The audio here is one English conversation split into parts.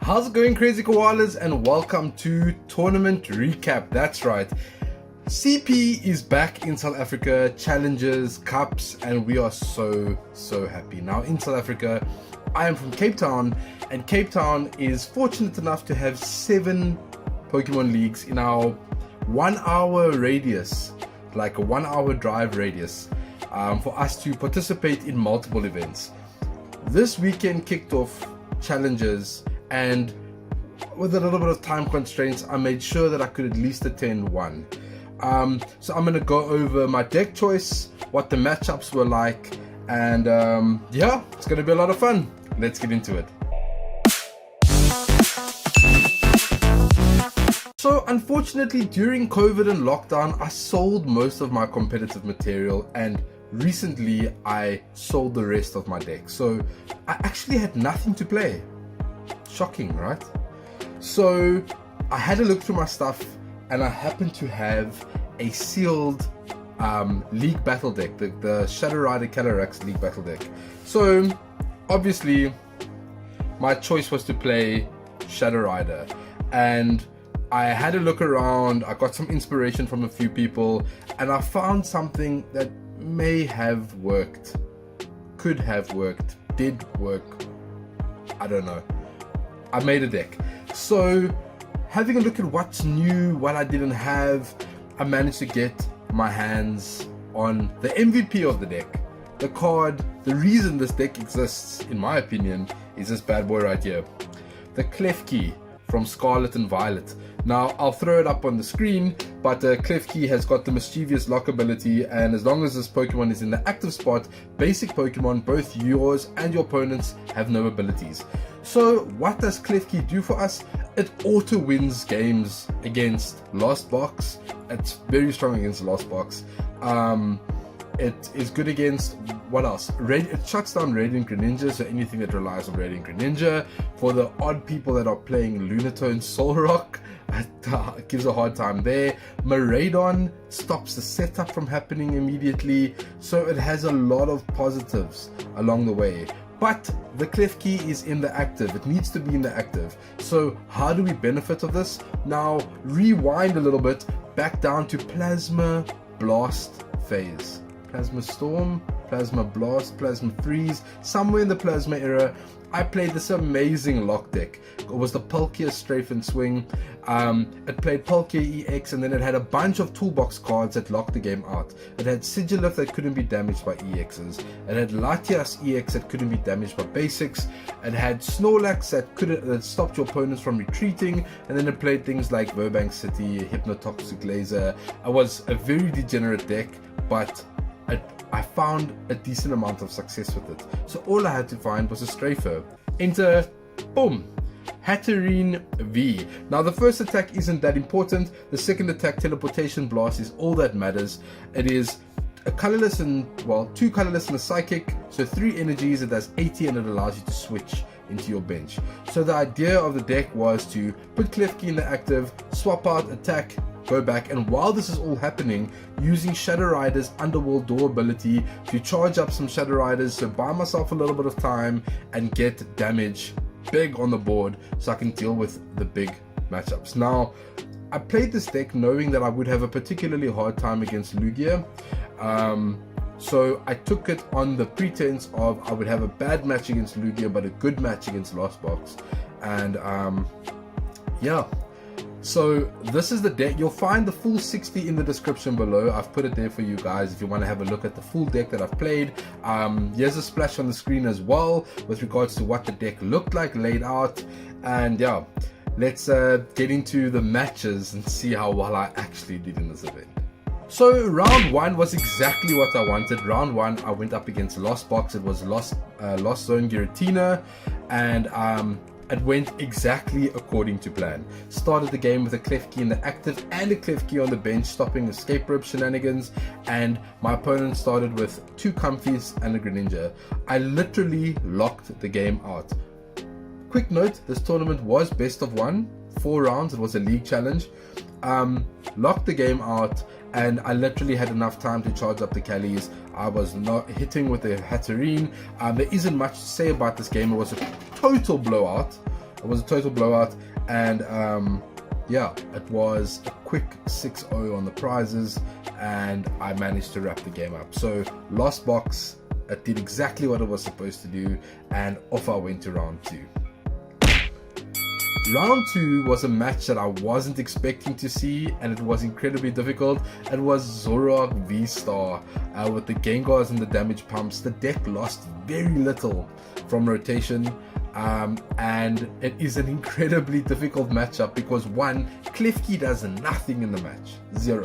How's it going, Krazy Koalas, and welcome to Tournament Recap. That's right, CP is back in South Africa, challenges, cups, and we are so happy. Now in South Africa, I am from Cape Town, and Cape Town is fortunate enough to have 7 Pokemon leagues in our 1 hour radius, like a 1 hour drive radius, for us to participate in multiple events. This weekend kicked off challenges, and with a little bit of time constraints, I made sure that I could at least attend one. So I'm going to go over my deck choice, what the matchups were like, and yeah, it's going to be a lot of fun. Let's get into it. So unfortunately, during COVID and lockdown, I sold most of my competitive material, and recently I sold the rest of my deck. So I actually had nothing to play. Shocking, right? So I had a look through my stuff, and I happened to have a sealed League Battle deck, the Shadow Rider Calyrex League Battle deck. So obviously my choice was to play Shadow Rider, and I had a look around, I got some inspiration from a few people, and I found something that may have worked, could have worked, did work, I don't know. I made a deck. So having a look at what's new, what I didn't have, I managed to get my hands on the MVP of the deck. The card, the reason this deck exists, in my opinion, is this bad boy right here. The Klefki from Scarlet and Violet. Now, I'll throw it up on the screen, but Klefki has got the Mischievous Lock ability, and as long as this Pokemon is in the active spot, basic Pokemon, both yours and your opponents, have no abilities. So what does Klefki do for us? It auto wins games against Lost Box. It's very strong against Lost Box. It is good against, what else? It shuts down Radiant Greninja, so anything that relies on Radiant Greninja. For the odd people that are playing Lunatone Solrock, it gives a hard time there. Miraidon stops the setup from happening immediately, so it has a lot of positives along the way. But the Klefki is in the active. It needs to be in the active. So how do we benefit of this? Now rewind a little bit, back down to Plasma Blast phase. Plasma Storm, Plasma Blast, Plasma Freeze, somewhere in the Plasma era, I played this amazing lock deck. It was the Palkia Strafe and Swing. It played Palkia EX, and then it had a bunch of toolbox cards that locked the game out. It had Sigilif that couldn't be damaged by EXs. It had Latias EX that couldn't be damaged by basics. It had Snorlax that stopped your opponents from retreating, and then it played things like Burbank City, Hypnotoxic Laser. It was a very degenerate deck, but I found a decent amount of success with it. So all I had to find was a Strafer. Enter, boom, Hatterene V. Now the first attack isn't that important. The second attack, Teleportation Blast, is all that matters. It is a colorless and, well, 2 colorless and a psychic, so 3 energies. It does 80, and it allows you to switch into your bench. So the idea of the deck was to put Klefki in the active, swap out, attack, go back, and while this is all happening, using Shadow Rider's Underworld Door ability to charge up some Shadow Riders, so buy myself a little bit of time and get damage big on the board so I can deal with the big matchups. Now, I played this deck knowing that I would have a particularly hard time against Lugia, so I took it on the pretense of I would have a bad match against Lugia but a good match against Lost Box, and yeah. So this is the deck. You'll find the full 60 in the description below. I've put it there for you guys if you want to have a look at the full deck that I've played. Here's a splash on the screen as well with regards to what the deck looked like laid out. And yeah, let's get into the matches and see how well I actually did in this event. So round 1 was exactly what I wanted. Round 1, I went up against Lost Box. It was Lost Zone Giratina, and it went exactly according to plan. Started the game with a Klefki in the active and a Klefki on the bench, stopping escape rope shenanigans, and my opponent started with 2 Comfies and a Greninja. I literally locked the game out. Quick note, this tournament was best of 1, 4 rounds, it was a league challenge. Locked the game out, and I literally had enough time to charge up the Callies. I was not hitting with the Hatterene. There isn't much to say about this game. It was a total blowout. It It was a total blowout, and yeah, it was a quick 6-0 on the prizes, and I managed to wrap the game up. So lost box, it did exactly what it was supposed to do, and off I went to round 2. Round 2 was a match that I wasn't expecting to see, and it was incredibly difficult. It was Zoroark V-Star with the Gengars and the damage pumps. The deck lost very little from rotation, and it is an incredibly difficult matchup because one, Klefki does nothing in the match, 0.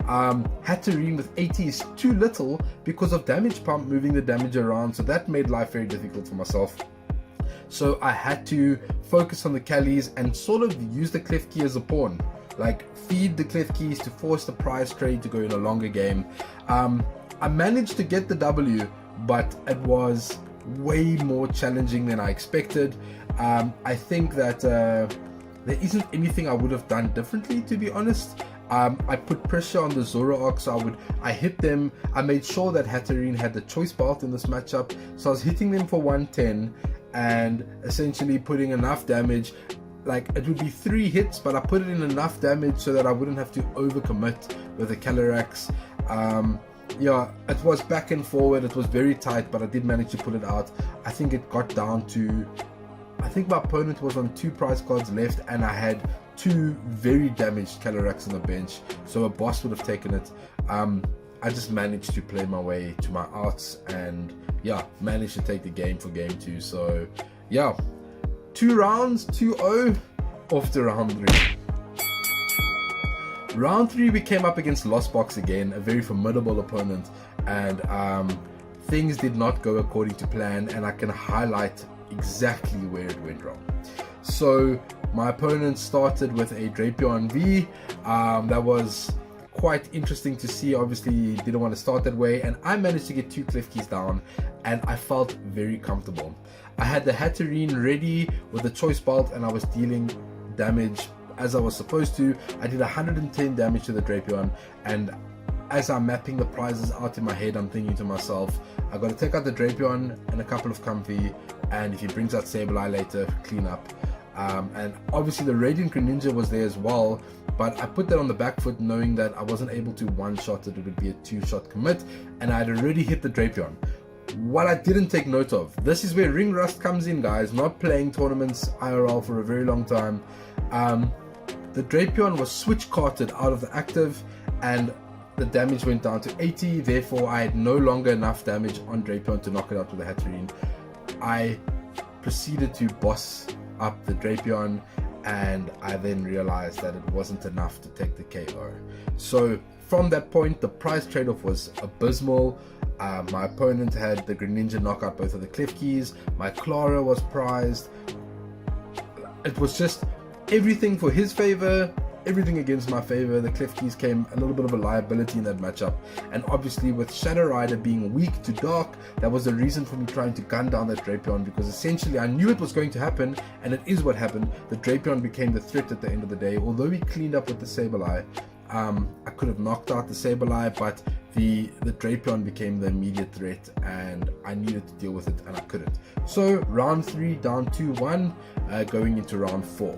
Hatterene with 80 is too little because of damage pump moving the damage around, so that made life very difficult for myself. So I had to focus on the Callies and sort of use the Klefki as a pawn, like feed the Klefkis to force the prize trade to go in a longer game. I managed to get the W, but it was way more challenging than I expected. I think that there isn't anything I would have done differently, to be honest. I put pressure on the Zoroark, so I hit them. I made sure that Hatterene had the choice belt in this matchup, so I was hitting them for 110 and essentially putting enough damage. Like, it would be 3 hits, but I put it in enough damage so that I wouldn't have to overcommit with the Calyrex. Yeah, it was back and forward, it was very tight, but I did manage to pull it out. I think it got down to, I think my opponent was on 2 prize cards left, and I had 2 very damaged Calyrex on the bench, so a boss would have taken it. I just managed to play my way to my outs, and yeah, managed to take the game for game 2. So yeah, 2 rounds, 2-0, off to round 3. Round 3 we came up against Lost Box again, a very formidable opponent, and things did not go according to plan, and I can highlight exactly where it went wrong. So my opponent started with a Drapion V. That was quite interesting to see. Obviously he didn't want to start that way, and I managed to get 2 Klefkis down, and I felt very comfortable. I had the Hatterene ready with the choice belt, and I was dealing damage as I was supposed to. I did 110 damage to the Drapion, and as I'm mapping the prizes out in my head, I'm thinking to myself, I got to take out the Drapion and a couple of Comfy, and if he brings out Sableye later, clean up. And obviously the Radiant Greninja was there as well, but I put that on the back foot knowing that I wasn't able to one-shot it. It would be a 2-shot commit, and I had already hit the Drapion. What I didn't take note of, this is where ring rust comes in, guys, not playing tournaments IRL for a very long time. The Drapion was switch carted out of the active, and the damage went down to 80, therefore I had no longer enough damage on Drapion to knock it out with the Hatterene. I proceeded to boss up the Drapion, and I then realized that it wasn't enough to take the KO. So from that point, the prize trade-off was abysmal. My opponent had the Greninja knock out both of the Klefkis. My Clara was prized. It was just everything for his favor, everything against my favor. The Klefkis came a little bit of a liability in that matchup, and obviously with Shadow Rider being weak to dark, that was the reason for me trying to gun down that Drapion, because essentially I knew it was going to happen, and it is what happened. The Drapion became the threat at the end of the day. Although he cleaned up with the Sableye, I could have knocked out the Sableye, but the Drapion became the immediate threat, and I needed to deal with it, and I couldn't. So round 3 down 2-1, going into round 4.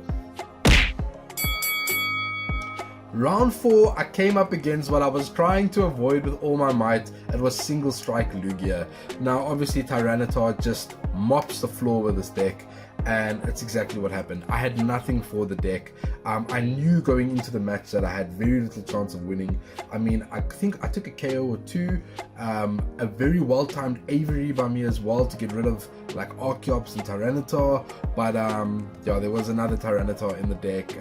Round 4, I came up against what I was trying to avoid with all my might. It was single strike Lugia. Now obviously Tyranitar just mops the floor with this deck, and it's exactly what happened. I had nothing for the deck. I knew going into the match that I had very little chance of winning. I mean, I think I took a KO or 2, a very well-timed Avery by me as well to get rid of like Archeops and Tyranitar, but yeah, there was another Tyranitar in the deck.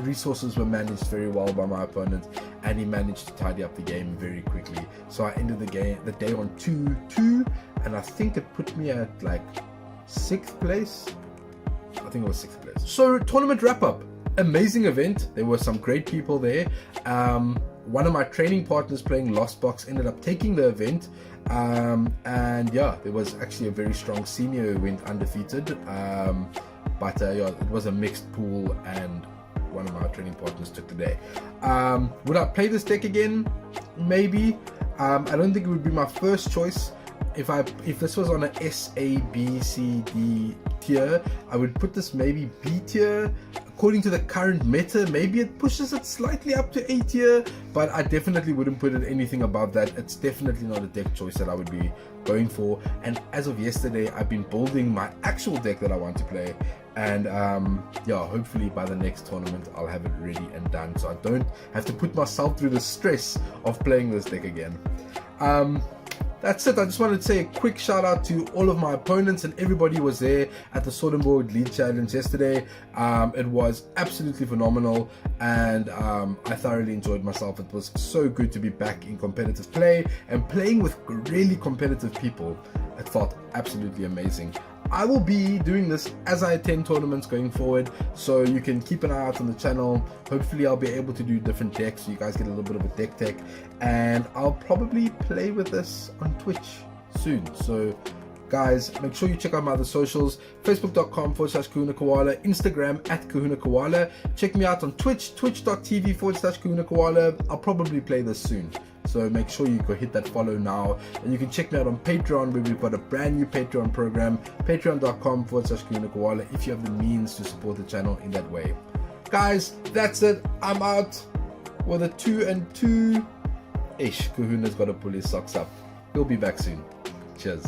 Resources were managed very well by my opponent, and he managed to tidy up the game very quickly. So I ended the day on 2-2, and I think it put me at like 6th place. I think it was 6th place. So tournament wrap up, amazing event. There were some great people there. One of my training partners playing Lost Box ended up taking the event, and yeah, there was actually a very strong senior who went undefeated, but yeah, it was a mixed pool, and one of my training partners took the day. Would I play this deck again? Maybe. I don't think it would be my first choice. If this was on a S, A, B, C, D tier. I would put this maybe B tier. According to the current meta, maybe it pushes it slightly up to A tier, but I definitely wouldn't put it anything above that. It's definitely not a deck choice that I would be going for. And as of yesterday, I've been building my actual deck that I want to play, and yeah, hopefully by the next tournament I'll have it ready and done, so I don't have to put myself through the stress of playing this deck again. That's it. I just wanted to say a quick shout out to all of my opponents and everybody who was there at the Soderborg League Challenge yesterday. It was absolutely phenomenal, and I thoroughly enjoyed myself. It was so good to be back in competitive play and playing with really competitive people. It felt absolutely amazing. I will be doing this as I attend tournaments going forward, so you can keep an eye out on the channel. Hopefully I'll be able to do different decks so you guys get a little bit of a deck tech, and I'll probably play with this on Twitch soon. So guys, make sure you check out my other socials: facebook.com/Kahuna Koala, Instagram @Kahuna Koala. Check me out on Twitch, twitch.tv/Kahuna Koala. I'll probably play this soon, so make sure you go hit that follow now. And you can check me out on Patreon, where we've got a brand new Patreon program, patreon.com/Kahuna Koala, if you have the means to support the channel in that way. Guys, that's it. I'm out with a 2-2. Ish, Kahuna's got to pull his socks up. He'll be back soon. Cheers.